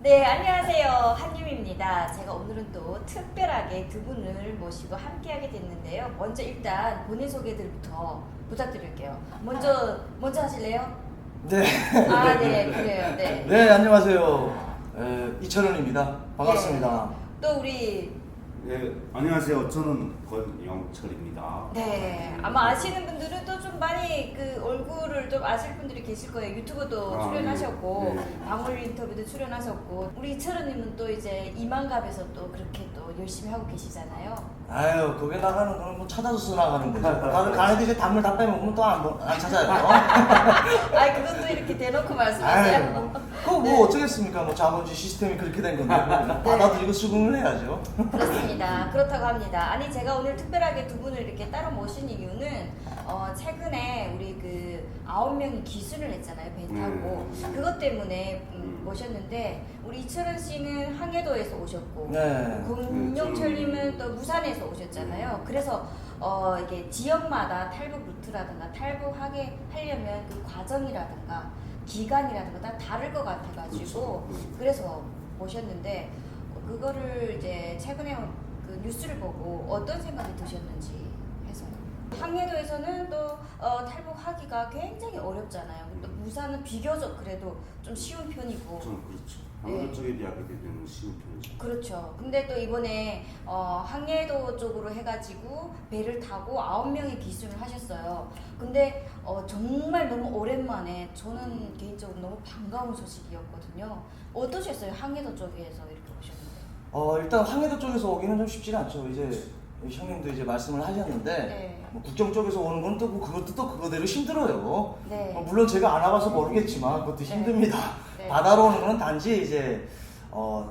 네, 안녕하세요. 한유미입니다. 제가 오늘은 또 특별하게 두 분을 모시고 함께하게 됐는데요. 먼저 일단 본인 소개들부터 부탁드릴게요. 먼저 하실래요? 네. 아, 네, 그래요. 네. 네, 안녕하세요. 이철원입니다. 반갑습니다. 또 우리 네, 안녕하세요. 저는 권영철입니다. 네, 아마 아시는 분들은 또 좀 많이 그 얼굴을 좀 아실 분들이 계실 거예요. 유튜브도 출연하셨고, 네. 방울 인터뷰도 출연하셨고, 우리 이철원님은 또 이제 이만갑에서 또 그렇게 또 열심히 하고 계시잖아요. 아유, 거기 나가는 거는 뭐 찾아서 나가는 거죠. 다들 가는데 이제 단물 다 빼먹으면 또 안 찾아요. 아, 그것도 이렇게 대놓고 말씀하세요. 아유, 그거 뭐 어쩌겠습니까? 뭐 자본주의 시스템이 그렇게 된 건데 받아들이고 수긍을 해야죠. 그렇습니다. 그렇다고 합니다. 아니 제가 오늘 특별하게 두 분을 이렇게 따로 모신 이유는 최근에 우리 그 9명이 기술을 했잖아요. 배 타고. 그것 때문에 모셨는데 우리 이철원 씨는 항해도에서 오셨고 네. 권영철님은 또 무산에서 오셨잖아요. 그래서 이게 지역마다 탈북 루트라든가 탈북하게 하려면 그 과정이라든가 기간이라든가 다 다를 것 같아가지고 그래서 모셨는데 그거를 이제 최근에 그 뉴스를 보고 어떤 생각이 드셨는지 해서요. 항해도에서는 또 탈북하기가 굉장히 어렵잖아요. 또 무산은 비교적 그래도 좀 쉬운 편이고. 저는 그렇죠. 네. 한국 쪽에 비하면 쉬운 편이죠. 그렇죠. 근데 또 이번에 항해도 쪽으로 해가지고 배를 타고 9명이 기술을 하셨어요. 근데 정말 너무 오랜만에 저는 개인적으로 너무 반가운 소식이었거든요. 어떠셨어요? 항해도 쪽에서 이렇게 오셨는데. 일단 항해도 쪽에서 오기는 좀 쉽지가 않죠. 이제 형님도 이제 말씀을 하셨는데 네. 뭐 국경 쪽에서 오는 건 또 그것도 또 그거대로 힘들어요. 네. 물론 제가 안 와봐서 모르겠지만 그것도 네. 힘듭니다. 네. 바다로 오는 거는 단지 이제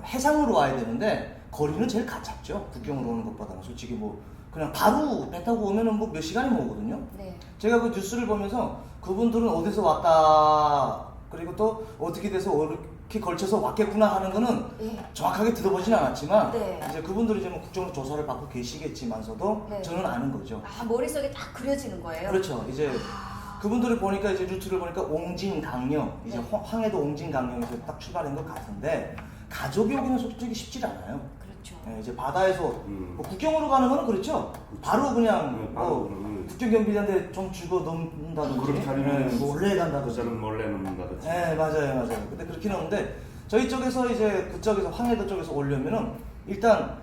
해상으로 와야 되는데 거리는 제일 가깝죠. 국경으로 오는 것보다는 솔직히 뭐 그냥 바로 배 타고 오면은 뭐 몇 시간이면 오거든요. 네. 제가 그 뉴스를 보면서 그분들은 어디서 왔다 그리고 또 어떻게 돼서 이렇게 걸쳐서 왔겠구나 하는 거는 네. 정확하게 들어보진 않았지만 네. 이제 그분들이 이제 뭐 국정으로 조사를 받고 계시겠지만서도 네. 저는 아는 거죠. 아, 머릿속에 딱 그려지는 거예요? 그렇죠. 이제 그분들이 보니까 이제 루트를 보니까 옹진강령 이제 네. 항해도 옹진강령에서 딱 출발한 것 같은데 가족이 오기는 솔직히 쉽지 않아요. 그렇죠. 이제 바다에서 뭐 국경으로 가는 거는 그렇죠. 바로 그냥 바로 국경경비대한테 좀 주고 넘는다든지 그렇게 하면 몰래 간다든지. 그자는 몰래 넘는다든지. 네, 맞아요. 근데 그렇긴 하는데 저희 쪽에서 이제 그쪽에서 항해도 쪽에서 오려면은 일단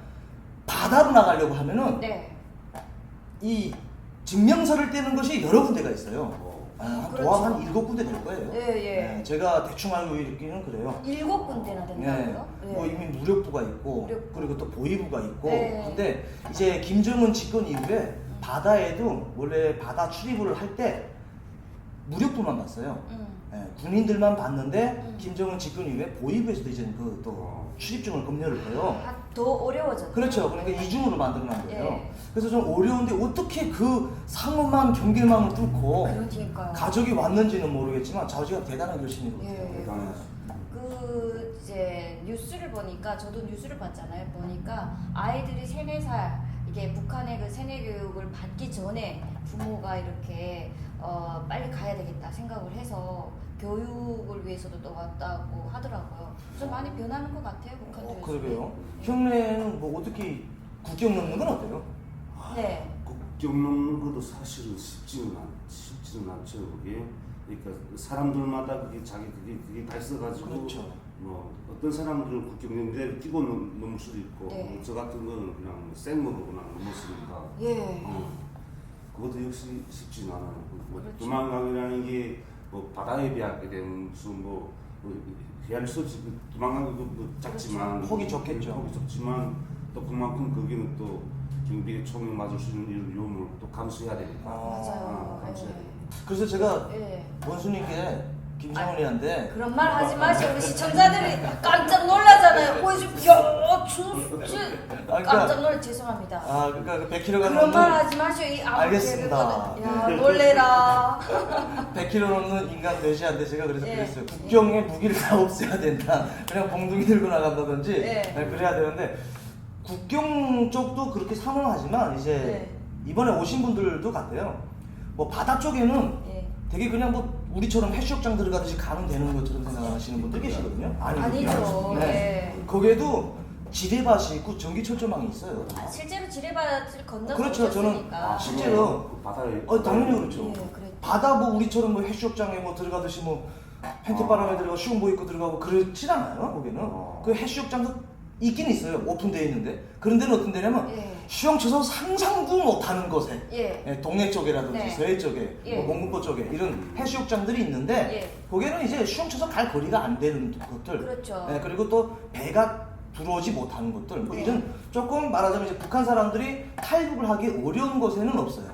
바다로 나가려고 하면은 네. 이 증명서를 떼는 것이 여러 군데가 있어요. 한 그렇죠. 도합 한 7군데 될 거예요. 예. 제가 대충 알고 있기는 그래요. 7군데나 된다고요? 네. 뭐 이미 무력부가 있고 무력부. 그리고 또 보위부가 있고 네. 근데 이제 김정은 집권 이후에 바다에도 원래 바다 출입을 할 때 무력부만 봤어요. 군인들만 봤는데 김정은 집권 이후에 보위부에서도 이제 그 또 출입증을 검열을 해요. 더 어려워졌죠. 그렇죠. 그러니까 이중으로 만들어난 거예요. 예. 그래서 좀 어려운데 어떻게 그 상어만 경계망을 뚫고 그러니까요. 가족이 왔는지는 모르겠지만 자지가 대단한 결심인 것 같아요. 예. 대단하죠. 그 이제 뉴스를 보니까 저도 뉴스를 봤잖아요. 보니까 아이들이 3, 4살 이게 북한의 그 세뇌 교육을 받기 전에 부모가 이렇게 빨리 가야 되겠다 생각을 해서 교육을 위해서도 또 왔다고 하더라고요. 그래서 많이 변하는 것 같아요, 북한도. 그러게요. 형네는 뭐 어떻게 국경 넘는 건 어때요? 네. 국경 넘는 것도 사실은 쉽지는 않죠. 그게 그러니까 사람들마다 그게 그게 다 있어가지고 그렇죠. 뭐 어떤 사람들은 국경에 끼고 넘을 수도 있고 네. 저 같은 거는 그냥 생으로 그냥 넘었으니까. 예. 그것도 역시 쉽지는 않아요. 뭐 그렇죠. 도망가기라는 게 뭐 바다에 비하게 되는 무슨 헤아릴 수 없이 도망가는 것도 작지만 그렇죠. 폭이 적겠죠. 폭이 적지만 또 그만큼 거기는 또 경비의 총에 맞을 수 있는 이런 위험을 또 감수해야 되니까. 맞아요. 감수해야 예. 되니까. 그래서 제가 예. 원수님께 김정은이한테 그런 말 하지 마시고 우리 시청자들이 깜짝 놀라잖아요. 야, 깜짝 놀라 죄송합니다. 그러니까 100kg가 그런 넘는 말 하지 마시오. 이 아무 알겠습니다. 야, 놀래라. 100kg 넘는 인간 돼지한테 제가 그래서 예. 그랬어요. 국경에 무기를 다 없애야 된다. 그냥 봉둥이 들고 나간다든지 예. 그래야 되는데 국경 쪽도 그렇게 상황하지만 이제 이번에 오신 분들도 같아요. 뭐 바다 쪽에는 예. 되게 그냥 뭐 우리처럼 해수욕장 들어가듯이 가면 되는 것처럼 생각하시는 분들 계시거든요. 아니죠. 네. 거기에도 지뢰밭이 있고 전기철조망이 있어요. 실제로 지뢰밭을 건너서 그렇죠. 저는 오셨으니까. 실제로 그 바다에 당연히 그렇죠. 예, 그랬죠. 바다 뭐 우리처럼 뭐 해수욕장에 뭐 들어가듯이 뭐 팬티바람에 들어가 수영복 입고 들어가고 그렇진 않아요. 거기는 그 해수욕장도 있긴 있어요. 오픈되어 있는데 그런 데는 어떤 데냐면 예. 수영 쳐서 상상도 못하는 곳에 예. 동네 쪽이라든지 네. 서해 쪽에 예. 뭐蒙古쪽에 이런 해수욕장들이 있는데 예. 거기는 이제 수영 쳐서 갈 거리가 안 되는 것들 그렇죠. 그리고 또 배가 들어오지 못하는 곳들 뭐 네. 이런 조금 말하자면 이제 북한 사람들이 탈북을 하기 어려운 곳에는 없어요.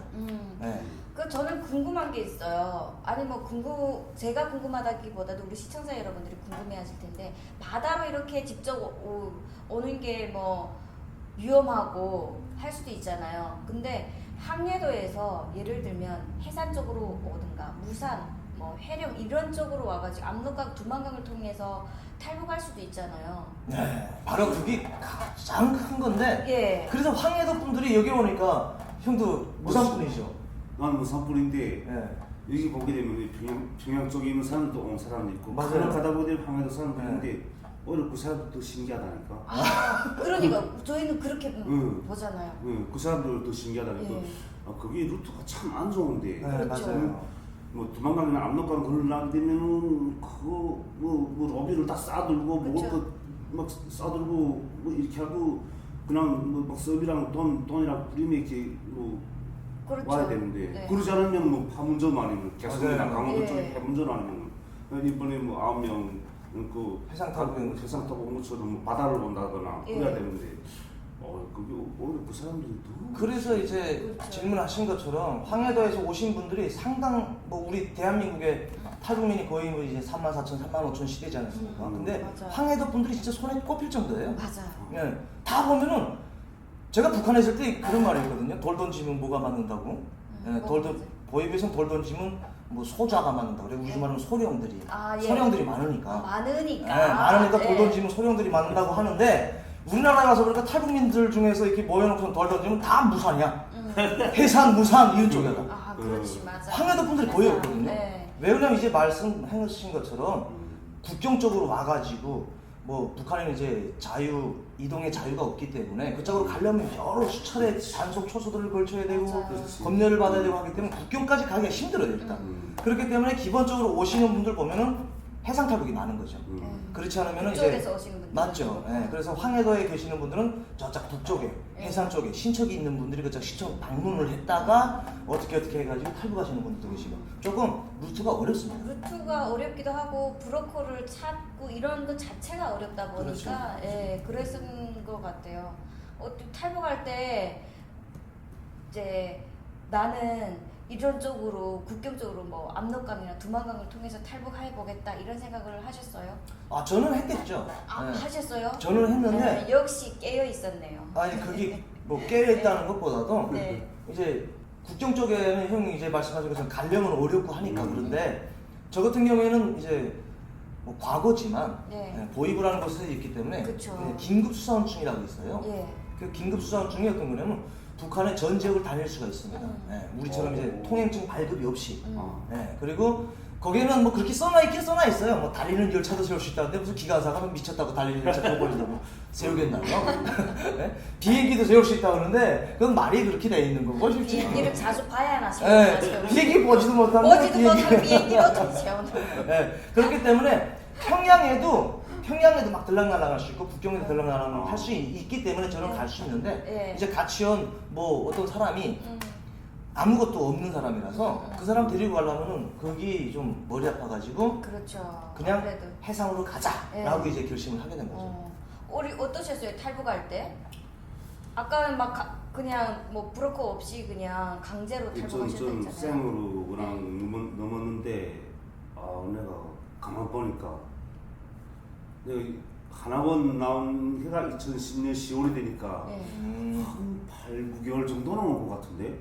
네. 그 저는 궁금한 게 있어요. 아니 뭐 제가 궁금하다기보다도 우리 시청자 여러분들이 궁금해하실 텐데 바다로 이렇게 직접 오는 게 뭐 위험하고 할 수도 있잖아요. 근데 항해도에서 예를 들면 해산 쪽으로 오든가 무산, 뭐 해령 이런 쪽으로 와가지고 압록강, 두만강을 통해서 탈북할 수도 있잖아요. 네, 바로 그게 가장 큰 건데 예. 그래서 황해도 분들이 여기 오니까 형도 무산 분이죠. 나는 무산불인데 예. 여기 보게 되면 평양 쪽에 있는 사람도 온 사람도 있고 맞아요. 그걸 가다 보니 황해도 사람도 있는데 오히려 그 사람도 신기하다니까. 그러니까 저희는 그렇게 보잖아요. 그 사람들도 신기하다니까. 예. 그게 루트가 참 안 좋은데. 네, 그렇죠. 맞아요. 뭐 두만강이나 압록강 걸으려고 되면은 그거 뭐 로비를 다 싸들고 먹을 그렇죠. 거 막 싸들고 뭐 이렇게 하고 그냥 뭐막 섭이랑 돈이랑 뿌리면 이렇게 뭐 그렇죠. 와야 되는데 네. 그러지 않으면 뭐 파문전 아니면 개성이나 맞아요. 강원도 예. 쪽에 해문전 아니면 이번에 뭐 9명 그 해상 타고 온 해상 타고 온 것처럼 뭐 바다를 본다거나 예. 그래야 되는데 그게 오히려 그 사람들이 더 그래서 이제 그렇죠. 질문하신 것처럼 황해도에서 오신 분들이 상당 뭐 우리 대한민국의 탈북민이 거의 뭐 이제 34,000, 35,000 시대지 않습니까? 근데 맞아요. 황해도 분들이 진짜 손에 꼽힐 정도예요. 맞아요. 예, 다 보면은 제가 북한에 있을 때 그런 말이 있거든요. 돌 던지면 뭐가 맞는다고? 보이비에서는 돌 던지면 뭐 소자가 맞는다고. 그래 우리 말하면 소령들이 아, 예. 소령들이 많으니까. 많으니까. 많으니까 돌 예. 던지면 소령들이 맞는다고 하는데 우리나라에 와서 그러니까 탈북민들 중에서 이렇게 모여놓고서 돌 던지면 다 무산이야. 해산, 무산 이런 쪽에다. 아, 그렇지, 맞아. 황해도 분들이 거의 맞아. 없거든요. 네. 왜 그러냐면 이제 말씀하신 것처럼 국경 쪽으로 와가지고 뭐 북한에는 이제 이동의 자유가 없기 때문에 그쪽으로 가려면 여러 수차례 단속 초소들을 걸쳐야 되고 맞아요. 그렇지. 검열을 받아야 되고 하기 때문에 국경까지 가기가 힘들어요 일단. 그렇기 때문에 기본적으로 오시는 분들 보면은 해상 탈북이 많은 거죠. 그렇지 않으면 이제 북쪽에서 오시는 분들. 맞죠. 예, 그래서 황해도에 계시는 분들은 저쪽 북쪽에 네. 해상 쪽에 신척이 있는 분들이 그쪽 신척 방문을 했다가 어떻게 해가지고 탈북하시는 분들도 계시고 조금 루트가 어렵습니다. 루트가 어렵기도 하고 브로커를 찾고 이런 것 자체가 어렵다 보니까 예, 그랬은 것 같아요. 탈북할 때 이제 나는 이런 쪽으로 국경 쪽으로 뭐 압록강이나 두만강을 통해서 탈북해 보겠다 이런 생각을 하셨어요? 아 저는 했겠죠. 아, 예. 하셨어요? 저는 했는데 네, 역시 깨어 있었네요. 아니 그게 뭐 깨어있다는 것보다도 네. 이제 국경 쪽에는 형이 이제 말씀하신 것처럼 가려면 어렵고 하니까 그런데 저 같은 경우에는 이제 뭐 과거지만 네. 보이브라는 것이 있기 때문에 그쵸. 긴급수사원증이라고 있어요. 예. 그 긴급수사원증이 어떤 거냐면 북한의 전 지역을 다닐 수가 있습니다. 우리처럼 이제 통행증 발급이 없이. 그리고 거기는 뭐 그렇게 써놔 있긴 써놔 있어요. 뭐 달리는 열차도 세울 수 있다는데 무슨 기관사가 뭐 미쳤다고 달리는 열차 타고 버린다고 세우겠나요? 비행기도 세울 수 있다고 그러는데 그건 말이 그렇게 돼 있는 거고 실제. 비행기를 자주 봐야 하나 비행기 보지도 못하는 보지도 못한 비행기를 어떻게 세우는 그렇기 때문에 평양에도 막 들락날락할 수 있고 북경에도 들락날락을 할 수 있기 때문에 저는 갈 수 있는데 이제 같이 온 뭐 어떤 사람이 아무것도 없는 사람이라서 그 사람 데리고 가려면은 거기 좀 머리 아파가지고 그렇죠. 그냥 아무래도. 해상으로 가자라고 이제 결심을 하게 된 거죠. 우리 어떠셨어요? 탈북할 때? 아까는 막 그냥 뭐 브로커 없이 그냥 강제로 탈북하셨다 전 했잖아요. 생으로 그냥 넘었는데 내가 가만 보니까 내가 하나원 나온 해가 2010년 10월이 되니까 네. 한 8, 9개월 정도는 온 것 같은데.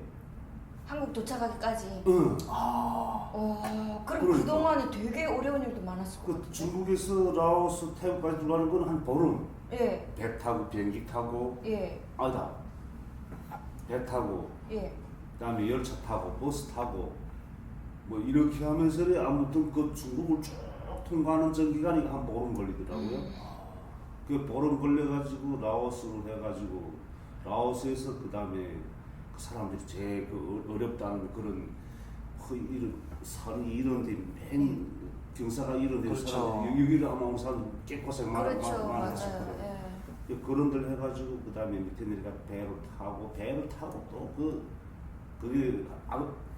한국 도착하기까지. 응. 그럼 그러니까. 그동안에 되게 어려운 일도 많았을 것 그 같아요. 중국에서 라오스, 태국까지 들어가는 건 한 보름. 예. 배 타고 비행기 타고 예. 아니다. 배 타고 예. 그다음에 열차 타고 버스 타고 뭐 이렇게 하면서 아무튼 그 중국을 쭉 통과하는 전 기간이 한 보름 걸리더라고요. 그 보름 걸려가지고 라오스로 해가지고 라오스에서 그 다음에 그 사람들이 제일 그 어렵다는 그런 이런 산이 이런데 맨 경사가 이런데 그렇죠. 사람 여기를 아마 온 사람 깨끗하게 그렇죠. 많았을 맞아요. 거예요. 예. 그런 데를 해가지고 그 다음에 밑에 내려가 배를 타고 또 그게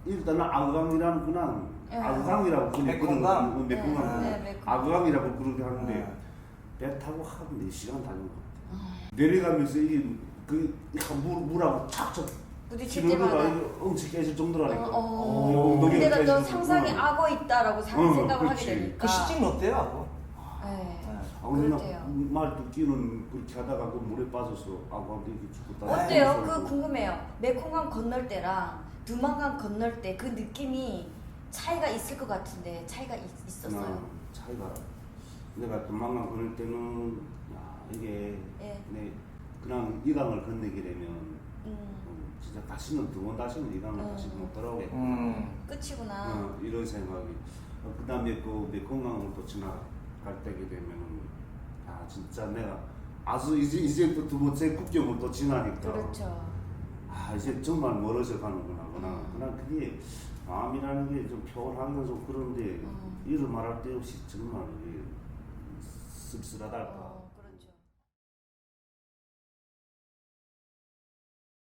일단은 아그강이라는 그냥 예. 아그강이라고 그런 메콩강? 메콩강 네, 메콩강. 아그강이라고 그렇게 하는데 네. 배 타고 한 4시간 다닌 것 같아요. 내려가면서 이게 그 물하고 착착 부딪힐 때마다 엉치 깨질 정도라니까. 근데 또 깨지고. 상상이 악어 있다라고 생각을 하게 그렇지. 되니까. 그 시즌 어때요? 하고? 네. 아 근데 그렇대요. 말 듣기는 그렇게 하다가 그 물에 빠져서 아구한테 이렇게 죽었다. 어때요? 그 궁금해요. 메콩강 건널 때랑 두만강 건널 때 그 느낌이 차이가 있을 것 같은데 차이가 있었어요? 차이가 내가 도망강 건널 때는 야 이게 예. 그냥 이 강을 건너게 되면 진짜 다시는 이 강을 다시 못 돌아오겠구나. 끝이구나. 이런 생각이. 그 다음에 그 메콩강을 또 지나갈 때게 되면은 아 진짜 내가 아주 이제 또 두 번째 국경을 또 지나니까 그렇죠. 아 이제 정말 멀어져 가는구나. 그냥 그게 마음이라는 게 좀 표현하기가 좀 그런데 이를 말할 데 없이 정말 이게 씁쓸하달까.